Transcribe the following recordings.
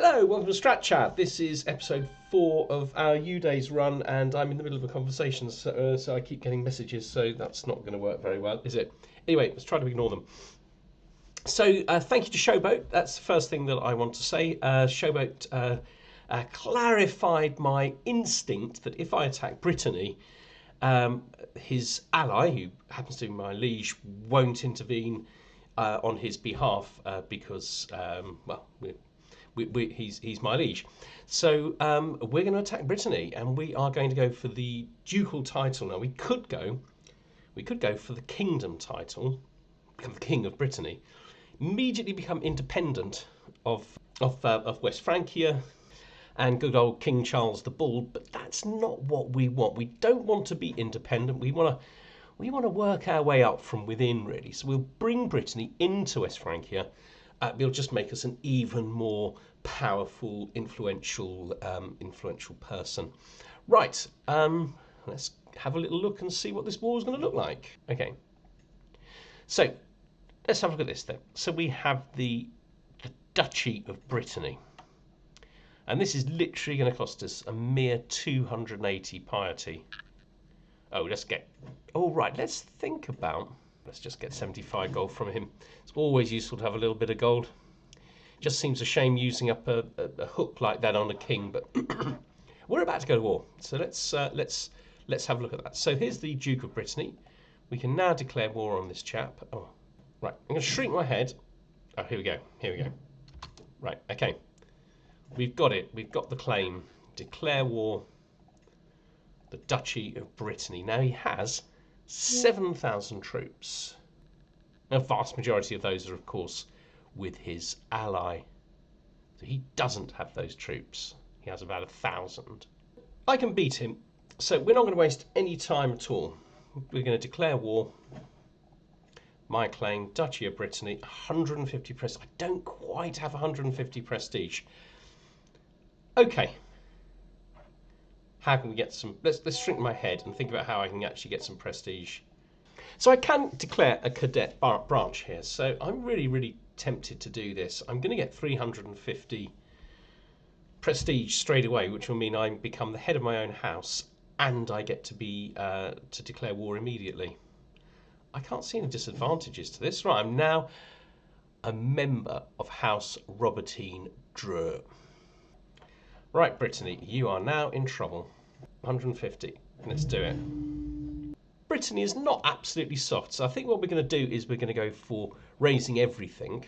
Hello, welcome to Strat Chat. This is episode 4 of our Eudes run, and I'm in the middle of a conversation, so I keep getting messages, so that's not going to work very well, is it? Anyway, let's try to ignore them. So, thank you to Showboat. That's the first thing that I want to say. Showboat clarified my instinct that if I attack Britany, his ally, who happens to be my liege, won't intervene on his behalf because, he's my liege. So we're going to attack Britany, and we are going to go for the ducal title. Now we could go for the kingdom title, become the king of Britany, immediately become independent of West Francia and good old King Charles the Bull. But that's not what we want. We don't want to be independent. We want to work our way up from within, really. So we'll bring Britany into West Francia. It'll just make us an even more powerful, influential person. Right, let's have a little look and see what this war is going to look like. Okay, so let's have a look at this then. So we have the Duchy of Britany, and this is literally going to cost us a mere 280 piety. Oh, let's think about. Let's just get 75 gold from him. It's always useful to have a little bit of gold. Just seems a shame using up a hook like that on a king, but we're about to go to war. So let's have a look at that. So here's the Duke of Britany. We can now declare war on this chap. Oh, right. I'm going to shrink my head. Oh, here we go. Right, okay. We've got it. We've got the claim. Declare war. The Duchy of Britany. Now he has 7,000 troops. A vast majority of those are, of course, with his ally. So he doesn't have those troops. He has about 1,000. I can beat him, so we're not going to waste any time at all. We're going to declare war. My claim, Duchy of Britany, 150 prestige. I don't quite have 150 prestige. Okay. How can we get some? Let's shrink my head and think about how I can actually get some prestige. So I can declare a cadet branch here. So I'm really tempted to do this. I'm going to get 350 prestige straight away, which will mean I become the head of my own house, and I get to be to declare war immediately. I can't see any disadvantages to this. Right, I'm now a member of House Robertine Dreux. Right, Britany, you are now in trouble. 150. Let's do it. Britany is not absolutely soft, so I think what we're going to do is we're going to go for raising everything.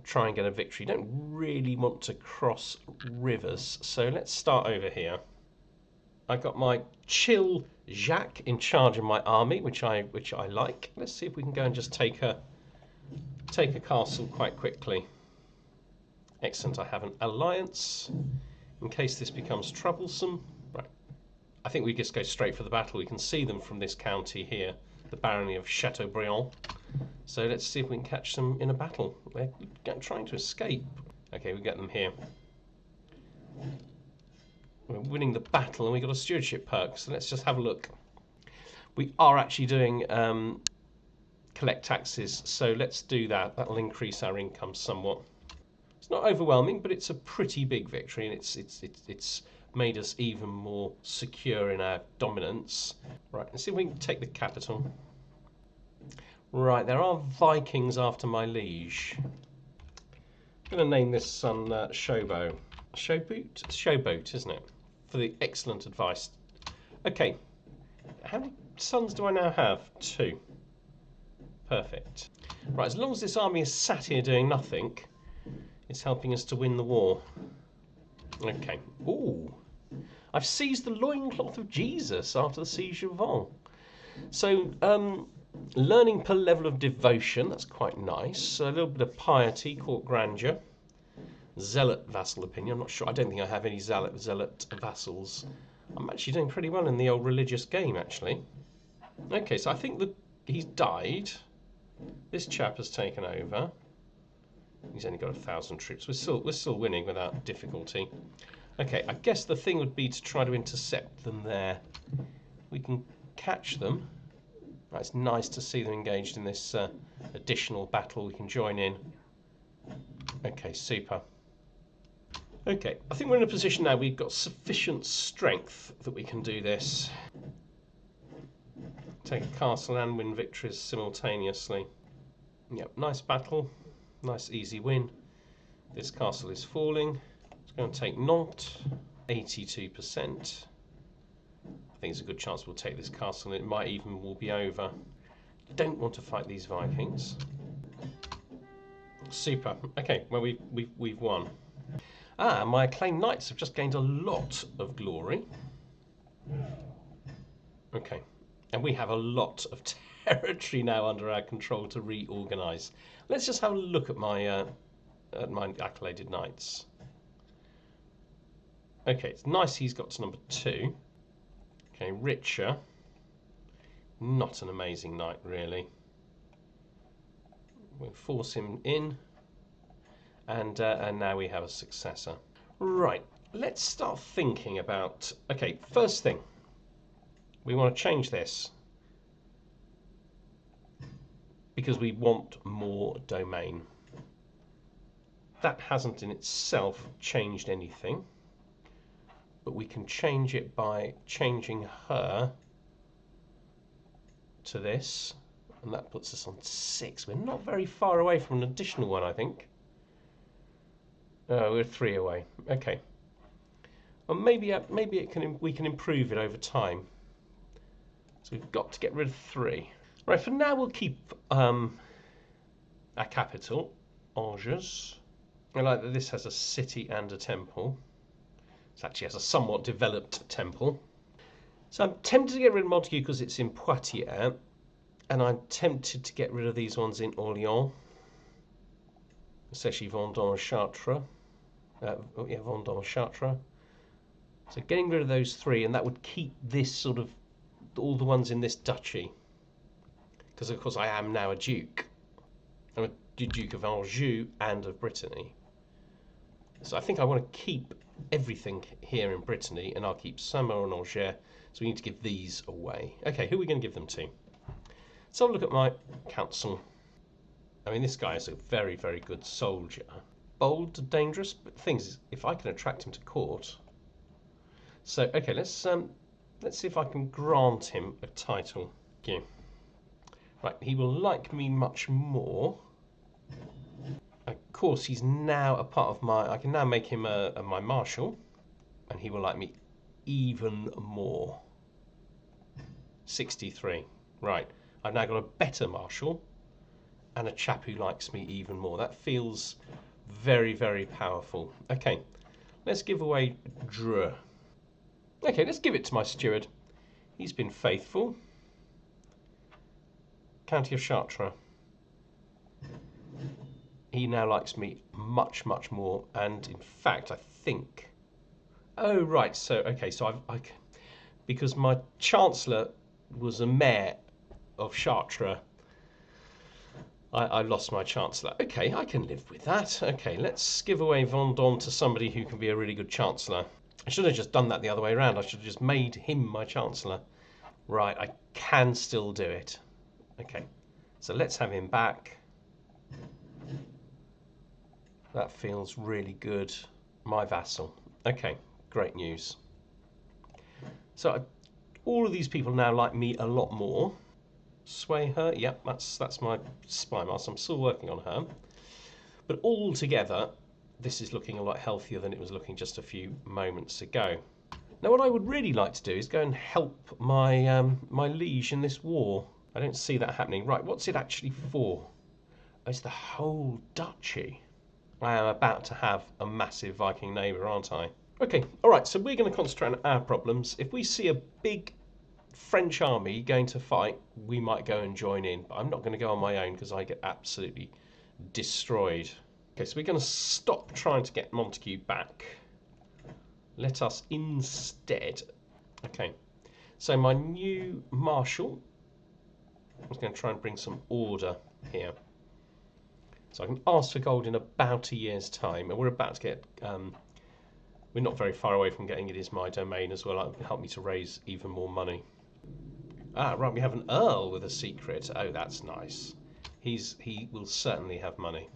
Try and get a victory. Don't really want to cross rivers, so let's start over here. I've got my chill Jacques in charge of my army, which I like. Let's see if we can go and just take a castle quite quickly. Excellent. I have an alliance. In case this becomes troublesome. Right. I think we just go straight for the battle. We can see them from this county here, the barony of Chateaubriand. So let's see if we can catch them in a battle. They're trying to escape. Okay, we get them here. We're winning the battle and we got a stewardship perk, so let's just have a look. We are actually doing collect taxes, so let's do that. That'll increase our income somewhat. It's not overwhelming, but it's a pretty big victory, and it's made us even more secure in our dominance. Right, let's see if we can take the capital. Right, there are Vikings after my liege. I'm going to name this son Showboat. Showboat? It's Showboat, isn't it? For the excellent advice. Okay, how many sons do I now have? 2. Perfect. Right, as long as this army is sat here doing nothing, it's helping us to win the war. Okay. Ooh. I've seized the loincloth of Jesus after the siege of Vannes. So, learning per level of devotion, that's quite nice. A little bit of piety, court grandeur. Zealot vassal opinion, I'm not sure. I don't think I have any zealot vassals. I'm actually doing pretty well in the old religious game, actually. Okay, so I think that he's died. This chap has taken over. He's only got 1,000 troops. We're still winning without difficulty. Okay, I guess the thing would be to try to intercept them there. We can catch them. Right, it's nice to see them engaged in this additional battle. We can join in. Okay, super. Okay, I think we're in a position now we've got sufficient strength that we can do this. Take a castle and win victories simultaneously. Yep, nice battle, nice easy win. This castle is falling. It's going to take Nantes, 82%. I think there's a good chance we'll take this castle and it might even will be over. Don't want to fight these Vikings. Super. Okay, well we've won. Ah, my acclaimed knights have just gained a lot of glory. Okay, and we have a lot of territory now under our control to reorganise. Let's just have a look at my accoladed knights. Okay, it's nice he's got to number 2. Okay, Richer. Not an amazing knight, really. We'll force him in. And now we have a successor. Right, let's start thinking about... Okay, first thing. We want to change this. Because we want more domain. That hasn't in itself changed anything. But we can change it by changing her to this. And that puts us on 6. We're not very far away from an additional one, I think. We're 3 away. Okay. Well, maybe we can improve it over time. So we've got to get rid of 3. Right. For now, we'll keep our capital, Angers. I like that this has a city and a temple. It actually has a somewhat developed temple. So I'm tempted to get rid of Montague because it's in Poitiers, and I'm tempted to get rid of these ones in Orléans, especially Vendôme and Chartres. Vendôme and Chartres. So getting rid of those 3, and that would keep this sort of all the ones in this duchy, because of course I am now a duke. I'm a Duke of Anjou and of Brittany. So I think I want to keep everything here in Brittany, and I'll keep Saint-Maur and Angers. So we need to give these away. Okay, who are we going to give them to? So I'll look at my council. I mean, this guy is a very, very good soldier. Bold, dangerous, but the thing is, if I can attract him to court. So, okay, let's see if I can grant him a title. Thank you. Right, he will like me much more. Of course, he's now a part of my... I can now make him my marshal, and he will like me even more. 63. Right, I've now got a better marshal and a chap who likes me even more. That feels very, very powerful. Okay, let's give away Dreux. Okay, let's give it to my steward. He's been faithful. County of Chartres. He now likes me much, much more, and in fact, I think... Oh, right, so, okay, so because my Chancellor was a mayor of Chartres, I lost my Chancellor. Okay, I can live with that. Okay, let's give away Vendôme to somebody who can be a really good Chancellor. I should have just done that the other way around. I should have just made him my Chancellor. Right, I can still do it. Okay, so let's have him back. That feels really good. My vassal. Okay, great news. So all of these people now like me a lot more. Sway her, yep, that's my spy master. I'm still working on her. But all together, this is looking a lot healthier than it was looking just a few moments ago. Now what I would really like to do is go and help my my liege in this war. I don't see that happening. Right, what's it actually for? Oh, it's the whole duchy. I am about to have a massive Viking neighbour, aren't I? Okay, alright, so we're going to concentrate on our problems. If we see a big French army going to fight, we might go and join in. But I'm not going to go on my own because I get absolutely destroyed. Okay, so we're going to stop trying to get Montague back. Let us instead... Okay, so my new marshal is going to try and bring some order here. So I can ask for gold in about a year's time, and we're about to get... we're not very far away from getting it is my domain as well. It'll help me to raise even more money. Ah, right, we have an earl with a secret. Oh, that's nice. He will certainly have money.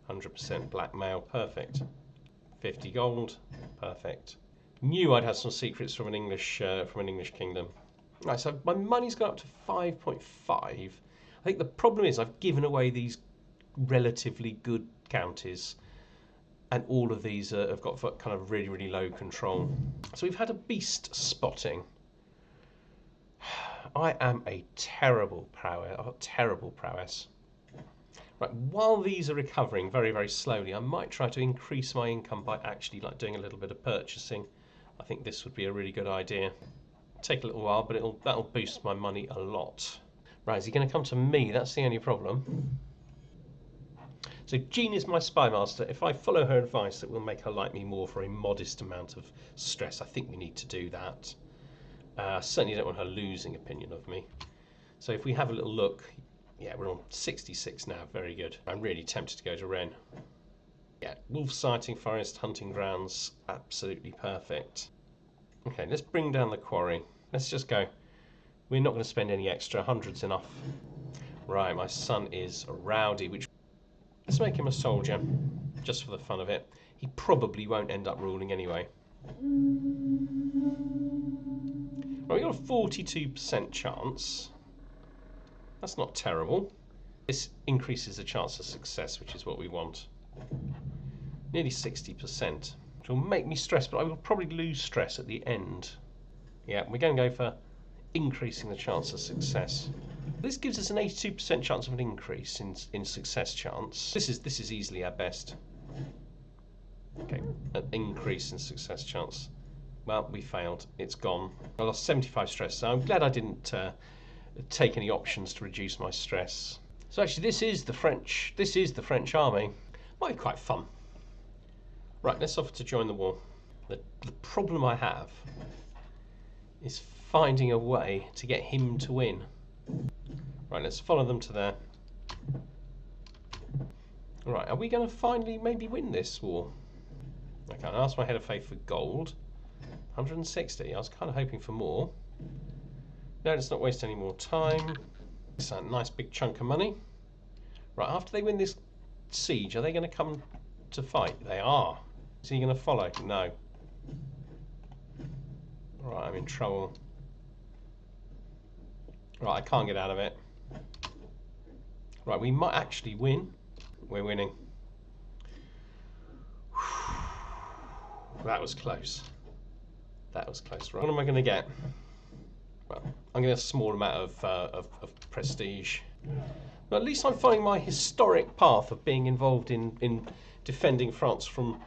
100% blackmail, perfect. 50 gold. Perfect. Knew I'd have some secrets from an English kingdom. Right, so my money's gone up to 5.5. I think the problem is I've given away these relatively good counties, and all of these have got kind of really, really low control. So we've had a beast spotting. I am a terrible prowess. I've got terrible prowess. Right, while these are recovering very, very slowly, I might try to increase my income by actually doing a little bit of purchasing. I think this would be a really good idea. Take a little while, but that'll boost my money a lot. Right, is he going to come to me? That's the only problem. So Jean is my spy master. If I follow her advice, that will make her like me more for a modest amount of stress. I think we need to do that. Certainly don't want her losing opinion of me. So if we have a little look, yeah, we're on 66 now. Very good. I'm really tempted to go to Ren. Yeah, wolf sighting, forest, hunting grounds, absolutely perfect. Okay, let's bring down the quarry. Let's just go. We're not going to spend any extra. 100's enough. Right, my son is rowdy, which... Let's make him a soldier, just for the fun of it. He probably won't end up ruling anyway. Well, we've got a 42% chance. That's not terrible. This increases the chance of success, which is what we want. Nearly 60%, which will make me stress, but I will probably lose stress at the end. Yeah, we're going to go for increasing the chance of success. This gives us an 82% chance of an increase in success chance. This is easily our best. Okay, an increase in success chance. Well, we failed. It's gone. I lost 75 stress, so I'm glad I didn't take any options to reduce my stress. So actually, this is the French army. Might be quite fun. Right, let's offer to join the war. The problem I have is finding a way to get him to win. Right, let's follow them to there. Right, are we going to finally maybe win this war? Okay, I asked my head of faith for gold. 160. I was kind of hoping for more. No, let's not waste any more time. It's a nice big chunk of money. Right, after they win this siege, are they going to come to fight? They are. Is he going to follow? No. Right, I'm in trouble. Right, I can't get out of it. Right, we might actually win. We're winning. That was close. That was close. Right, what am I going to get? Well, I'm going to get a small amount of prestige. But at least I'm following my historic path of being involved in defending France from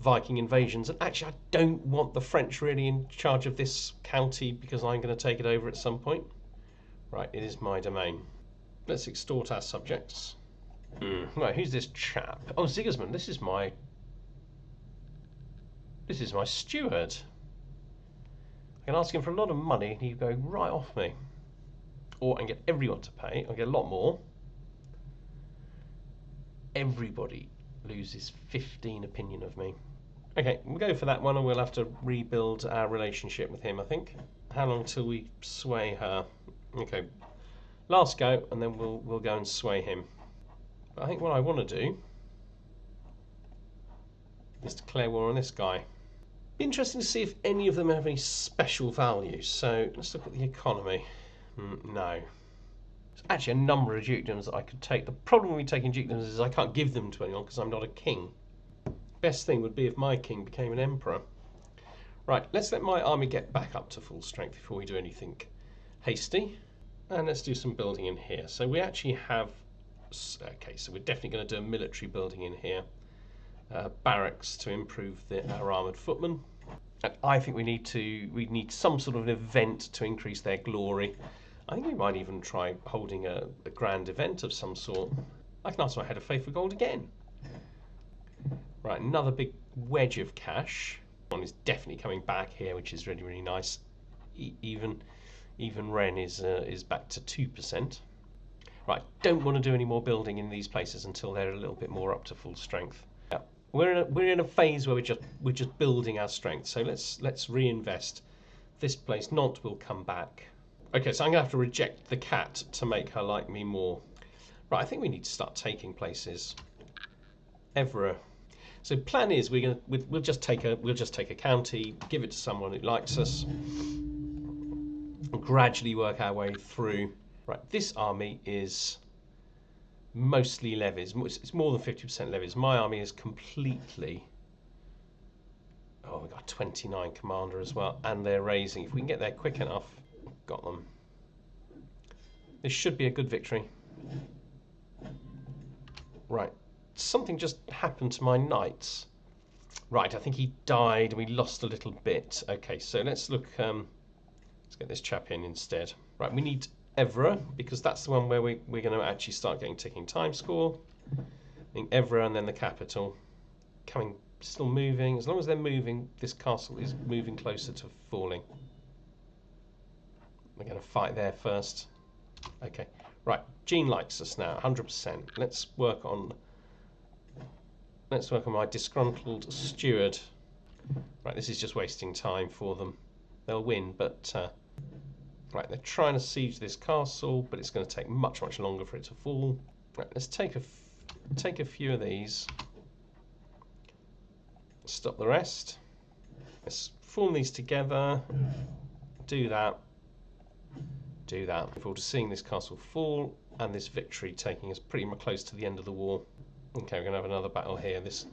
Viking invasions. And actually, I don't want the French really in charge of this county because I'm going to take it over at some point. Right, it is my domain. Let's extort our subjects. Right, who's this chap? Oh, Sigismund. This is my steward. I can ask him for a lot of money and he'd go right off me. Or I can get everyone to pay. I'll get a lot more. Everybody loses 15 opinion of me. Okay, we'll go for that one and we'll have to rebuild our relationship with him, I think. How long till we sway her? Okay, last go and then we'll go and sway him. But I think what I want to do is declare war on this guy. Interesting to see if any of them have any special values. So let's look at the economy. No. There's actually a number of dukedoms that I could take. The problem with taking dukedoms is I can't give them to anyone because I'm not a king. Best thing would be if my king became an emperor. Right, let's let my army get back up to full strength before we do anything hasty. And let's do some building in here. So we actually have... Okay, so we're definitely going to do a military building in here. Barracks to improve our armoured footmen. And I think we need some sort of an event to increase their glory. I think we might even try holding a grand event of some sort. I can ask my head of faith for gold again. Right, another big wedge of cash. One is definitely coming back here, which is really, really nice. Even Ren is back to 2%. Right, don't want to do any more building in these places until they're a little bit more up to full strength. Yeah, we're in a phase where we're just building our strength. So let's reinvest. This place, Nantes, will come back. Okay, so I'm gonna have to reject the cat to make her like me more. Right, I think we need to start taking places. Evreux. So plan is we'll just take a county, give it to someone who likes us, and gradually work our way through. Right, this army is mostly levies. It's more than 50% levies. My army is completely. Oh, we've got 29 commander as well, and they're raising. If we can get there quick enough, got them. This should be a good victory. Right, something just happened to my knights. Right, I think he died and we lost a little bit. Okay, so let's look. Let's get this chap in instead. Right, we need Evra, because that's the one where we're going to actually start getting ticking time score. I think Evra and then the capital. Coming, still moving. As long as they're moving, this castle is moving closer to falling. We're going to fight there first. Okay, right. Jean likes us now, 100%. Let's work on my disgruntled steward. Right, this is just wasting time for them. They'll win, but right, they're trying to siege this castle, but it's going to take much longer for it to fall. Right, let's take a few of these. Stop the rest. Let's form these together. Do that. Do that. Look forward to seeing this castle fall and this victory taking us pretty much close to the end of the war. Okay, we're going to have another battle here. This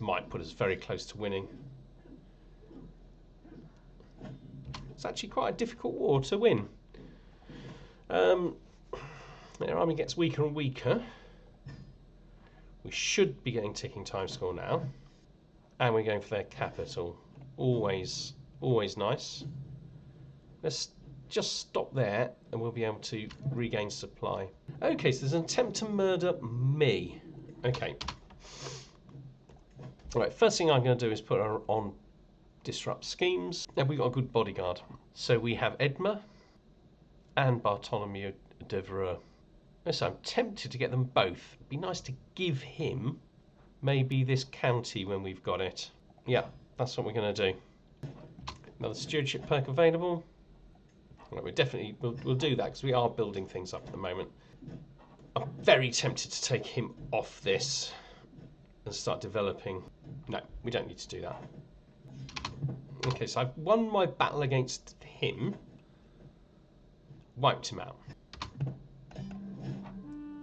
might put us very close to winning. It's actually quite a difficult war to win. Their army gets weaker and weaker. We should be getting ticking time score now. And we're going for their capital. Always nice. Let's just stop there and we'll be able to regain supply. Okay, so there's an attempt to murder me. Okay. Right, first thing I'm going to do is put her on disrupt schemes. Now we've got a good bodyguard. So we have Edma and Bartholomew Devereux. So I'm tempted to get them both. It'd be nice to give him maybe this county when we've got it. Yeah, that's what we're going to do. Another stewardship perk available. Right, we'll do that because we are building things up at the moment. I'm very tempted to take him off this and start developing. No, we don't need to do that. Okay, so I've won my battle against him. Wiped him out.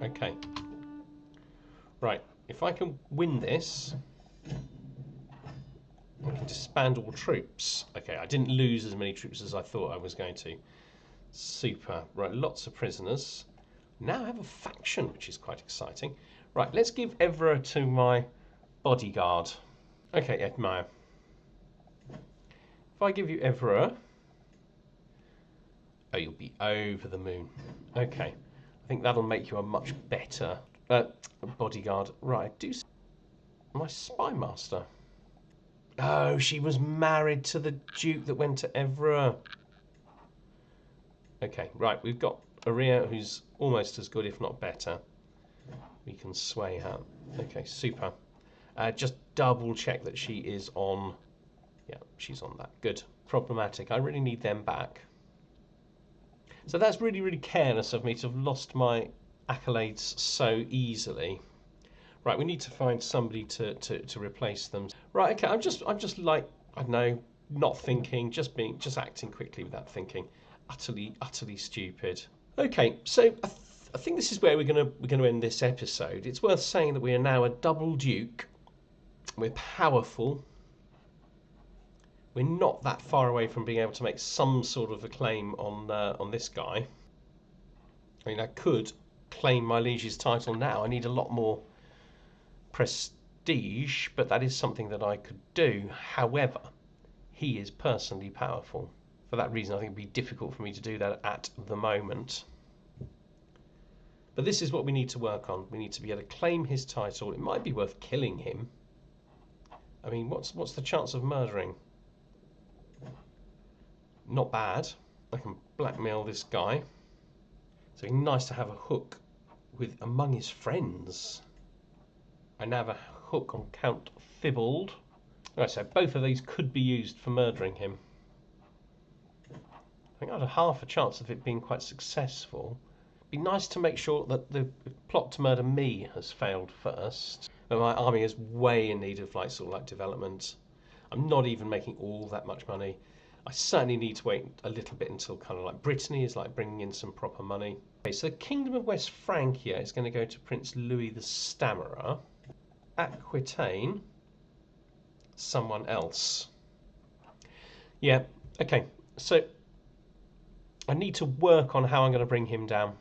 Okay. Right, if I can win this, I can disband all troops. Okay, I didn't lose as many troops as I thought I was going to. Super. Right, lots of prisoners. Now I have a faction, which is quite exciting. Right, let's give Evra to my bodyguard. Okay, Edmire. If I give you Evra, oh, you'll be over the moon. Okay, I think that'll make you a much better bodyguard. Right, do my spy master. Oh, she was married to the Duke that went to Evra. Okay, right, we've got Aria, who's almost as good, if not better. We can sway her. Okay, super. Just double check that she is on. Yeah, she's on that. Good. Problematic. I really need them back. So that's really, really careless of me to have lost my accolades so easily. Right, we need to find somebody to replace them. Right, okay, I'm just like, I don't know, not thinking, just acting quickly without thinking. Utterly stupid. Okay, so I think this is where we're gonna end this episode. It's worth saying that we are now a double duke. We're powerful. We're not that far away from being able to make some sort of a claim on this guy. I mean, I could claim my liege's title now. I need a lot more prestige, but that is something that I could do. However, he is personally powerful. For that reason, I think it would be difficult for me to do that at the moment. But this is what we need to work on. We need to be able to claim his title. It might be worth killing him. I mean, what's the chance of murdering? Not bad. I can blackmail this guy. So it's nice to have a hook with among his friends. I now have a hook on Count Thibauld. Right, so both of these could be used for murdering him. I think I had a half a chance of it being quite successful. It'd be nice to make sure that the plot to murder me has failed first. But my army is way in need of development. I'm not even making all that much money. I certainly need to wait a little bit until kind of like Brittany is like bringing in some proper money. Okay, so the Kingdom of West Francia is going to go to Prince Louis the Stammerer. Aquitaine, someone else. Yeah, okay. So I need to work on how I'm going to bring him down.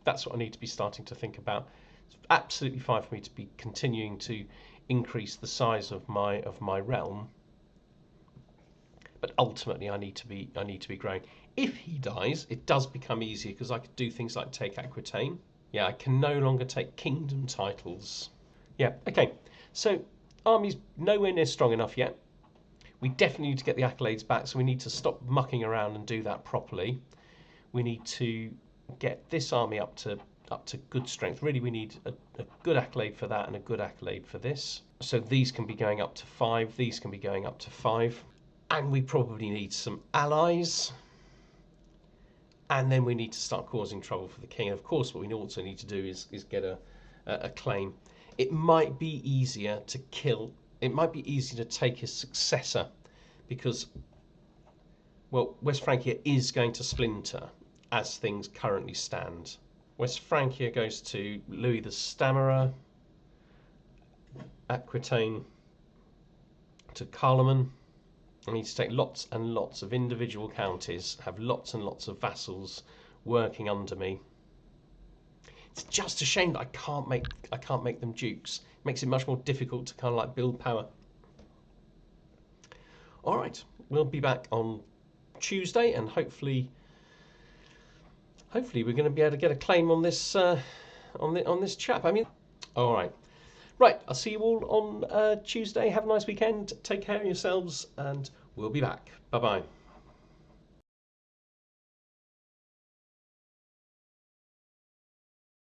That's what I need to be starting to think about. It's absolutely fine for me to be continuing to increase the size of my realm, but ultimately I need to be growing. If he dies, it does become easier because I could do things like take Aquitaine. Yeah, I can no longer take kingdom titles. Yeah, okay. So army's nowhere near strong enough yet. We definitely need to get the accolades back, so we need to stop mucking around and do that properly. We need to get this army up to good strength. Really, we need a good accolade for that and a good accolade for this. So these can be going up to 5. These can be going up to 5. And we probably need some allies. And then we need to start causing trouble for the king. And of course, what we also need to do is get a claim. It might be easier to kill. It might be easier to take his successor because, well, West Francia is going to splinter as things currently stand. West Francia goes to Louis the Stammerer, Aquitaine to Carloman. I need to take lots and lots of individual counties, have lots and lots of vassals working under me. It's just a shame that I can't make them dukes. It makes it much more difficult to kind of like build power. All right, we'll be back on Tuesday, and hopefully we're going to be able to get a claim on this on this chap. I mean, all right. Right, I'll see you all on Tuesday. Have a nice weekend. Take care of yourselves, and we'll be back. Bye-bye.